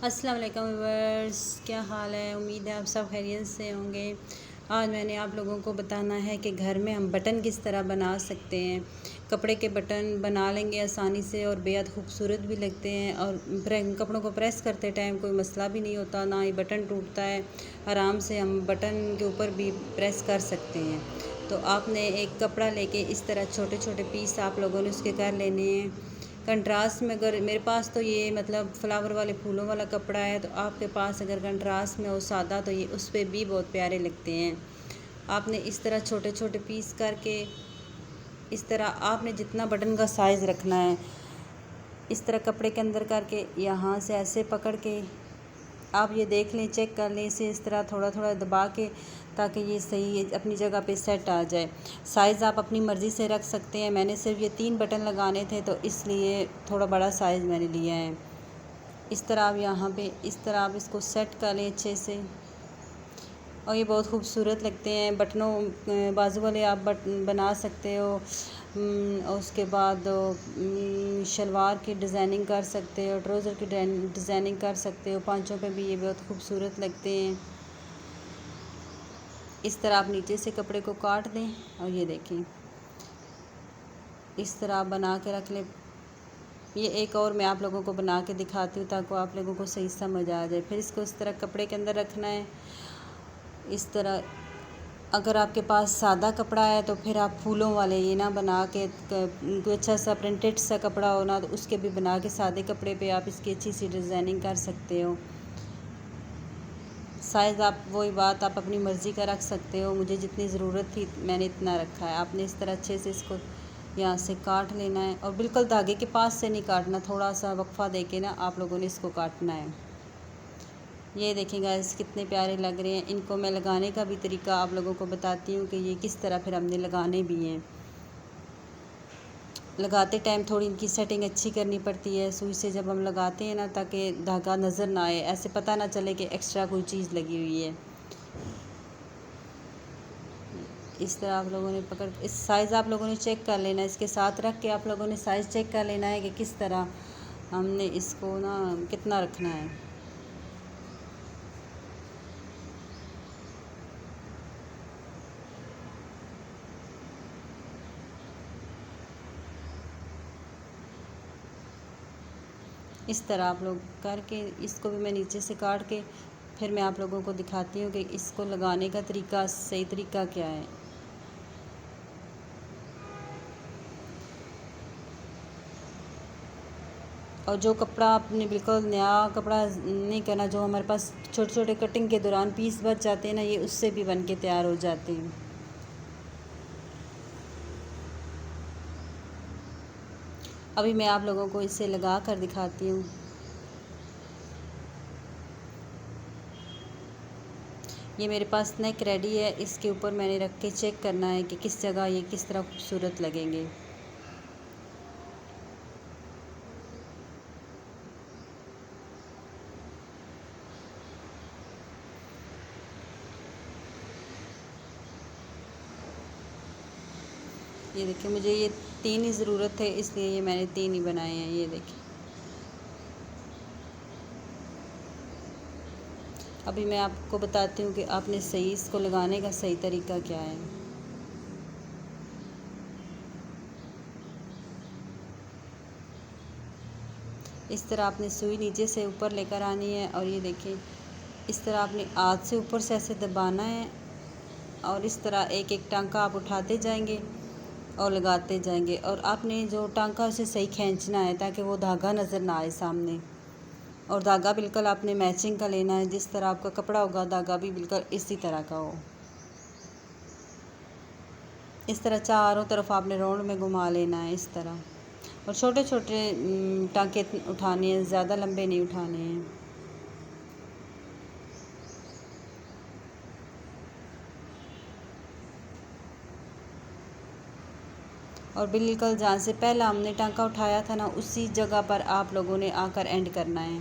अस्सलाम वालेकुम व्यूअर्स, क्या हाल है। उम्मीद है आप सब खैरियत से होंगे। आज मैंने आप लोगों को बताना है कि घर में हम बटन किस तरह बना सकते हैं। कपड़े के बटन बना लेंगे आसानी से और बेहद खूबसूरत भी लगते हैं और कपड़ों को प्रेस करते टाइम कोई मसला भी नहीं होता, ना ही बटन टूटता है। आराम से हम बटन के ऊपर भी प्रेस कर सकते हैं। तो आपने एक कपड़ा लेके इस तरह छोटे छोटे पीस आप लोगों ने उसके कर लेने हैं। कंट्रास्ट में अगर मेरे पास तो ये मतलब फ्लावर वाले फूलों वाला कपड़ा है, तो आपके पास अगर कंट्रास्ट में हो सादा तो ये उस पर भी बहुत प्यारे लगते हैं। आपने इस तरह छोटे छोटे पीस करके इस तरह आपने जितना बटन का साइज़ रखना है इस तरह कपड़े के अंदर करके यहाँ से ऐसे पकड़ के आप ये देख लें, चेक कर लें इसे इस तरह थोड़ा थोड़ा दबा के, ताकि ये सही अपनी जगह पे सेट आ जाए। साइज़ आप अपनी मर्ज़ी से रख सकते हैं। मैंने सिर्फ ये 3 बटन लगाने थे तो इसलिए थोड़ा बड़ा साइज़ मैंने लिया है। इस तरह आप यहाँ पे इस तरह आप इसको सेट कर लें अच्छे से और ये बहुत खूबसूरत लगते हैं। बटनों बाजू वाले आप बटन बना सकते हो। और उसके बाद शलवार की डिज़ाइनिंग कर सकते हो, ट्राउज़र की डिज़ाइनिंग कर सकते हो। पांचों पे भी ये बहुत खूबसूरत लगते हैं। इस तरह आप नीचे से कपड़े को काट दें और ये देखें इस तरह आप बना के रख लें। ये एक और मैं आप लोगों को बना के दिखाती हूँ ताकि आप लोगों को सही समझ आ जाए। फिर इसको इस तरह कपड़े के अंदर रखना है। इस तरह अगर आपके पास सादा कपड़ा है तो फिर आप फूलों वाले ये ना बना के कोई अच्छा सा प्रिंटेड सा कपड़ा हो ना, तो उसके भी बना के सादे कपड़े पे आप इसकी अच्छी सी डिज़ाइनिंग कर सकते हो। साइज़ आप वही बात आप अपनी मर्ज़ी का रख सकते हो। मुझे जितनी ज़रूरत थी मैंने इतना रखा है। आपने इस तरह अच्छे से इसको यहाँ से काट लेना है और बिल्कुल धागे के पास से नहीं काटना, थोड़ा सा वक्फ़ा दे के ना आप लोगों ने इसको काटना है। ये देखें गाइस कितने प्यारे लग रहे हैं। इनको मैं लगाने का भी तरीका आप लोगों को बताती हूँ कि ये किस तरह फिर हमने लगाने भी हैं। लगाते टाइम थोड़ी इनकी सेटिंग अच्छी करनी पड़ती है सुई से जब हम लगाते हैं ना, ताकि धागा नज़र ना आए, ऐसे पता ना चले कि एक्स्ट्रा कोई चीज़ लगी हुई है। इस तरह आप लोगों ने पकड़ इस साइज़ आप लोगों ने चेक कर लेना है। इसके साथ रख के आप लोगों ने साइज़ चेक कर लेना है कि किस तरह हमने इसको ना कितना रखना है। इस तरह आप लोग करके इसको भी मैं नीचे से काट के फिर मैं आप लोगों को दिखाती हूँ कि इसको लगाने का तरीका सही तरीका क्या है। और जो कपड़ा आपने बिल्कुल नया कपड़ा नहीं करना, जो हमारे पास छोटे छोटे कटिंग के दौरान पीस बच जाते हैं ना, ये उससे भी बन के तैयार हो जाते हैं। अभी मैं आप लोगों को इसे लगा कर दिखाती हूँ। ये मेरे पास नेक रेडी है। इसके ऊपर मैंने रख के चेक करना है कि किस जगह ये किस तरह खूबसूरत लगेंगे। ये देखिए मुझे ये 3 ही ज़रूरत है, इसलिए ये मैंने 3 ही बनाए हैं। ये देखिए अभी मैं आपको बताती हूँ कि आपने सही इसको लगाने का सही तरीका क्या है। इस तरह आपने सुई नीचे से ऊपर लेकर आनी है और ये देखिए इस तरह आपने हाथ से ऊपर से ऐसे दबाना है और इस तरह एक एक टांका आप उठाते जाएंगे और लगाते जाएंगे। और आपने जो टांका उसे सही खींचना है ताकि वो धागा नज़र ना आए सामने। और धागा बिल्कुल आपने मैचिंग का लेना है, जिस तरह आपका कपड़ा होगा धागा भी बिल्कुल इसी तरह का हो। इस तरह चारों तरफ आपने राउंड में घुमा लेना है इस तरह। और छोटे छोटे टांके उठाने हैं, ज़्यादा लंबे नहीं उठाने हैं। और बिल्कुल जहाँ से पहला हमने टांका उठाया था ना, उसी जगह पर आप लोगों ने आकर एंड करना है।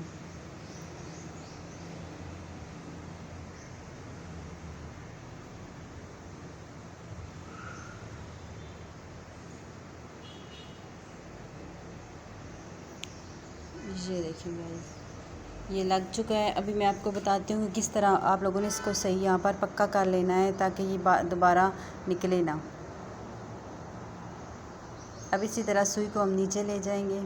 ये देखिए गाइस ये लग चुका है। अभी मैं आपको बताती हूँ किस तरह आप लोगों ने इसको सही यहाँ पर पक्का कर लेना है ताकि ये दोबारा निकले ना। अब इसी तरह सुई को हम नीचे ले जाएंगे।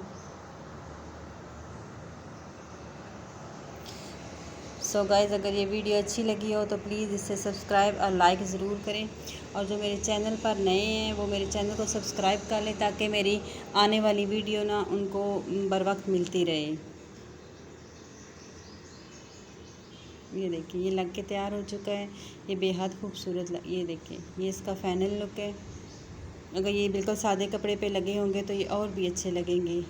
सो गाइज़, अगर ये वीडियो अच्छी लगी हो तो प्लीज़ इसे सब्सक्राइब और लाइक ज़रूर करें, और जो मेरे चैनल पर नए हैं वो मेरे चैनल को सब्सक्राइब कर लें ताकि मेरी आने वाली वीडियो ना उनको बर वक्त मिलती रहे। ये देखिए, ये लग के तैयार हो चुका है। ये बेहद खूबसूरत ये देखिए, ये इसका फाइनल लुक है। अगर ये बिल्कुल सादे कपड़े पे लगे होंगे तो ये और भी अच्छे लगेंगे।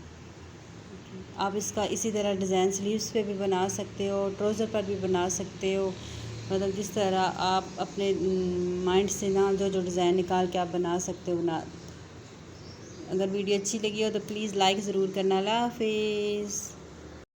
आप इसका इसी तरह डिज़ाइन स्लीव्स पे भी बना सकते हो, ट्राउज़र पर भी बना सकते हो। मतलब जिस तरह आप अपने माइंड से ना जो जो डिज़ाइन निकाल के आप बना सकते हो अगर वीडियो अच्छी लगी हो तो प्लीज़ लाइक ज़रूर करना। अल्लाह हाफिज़।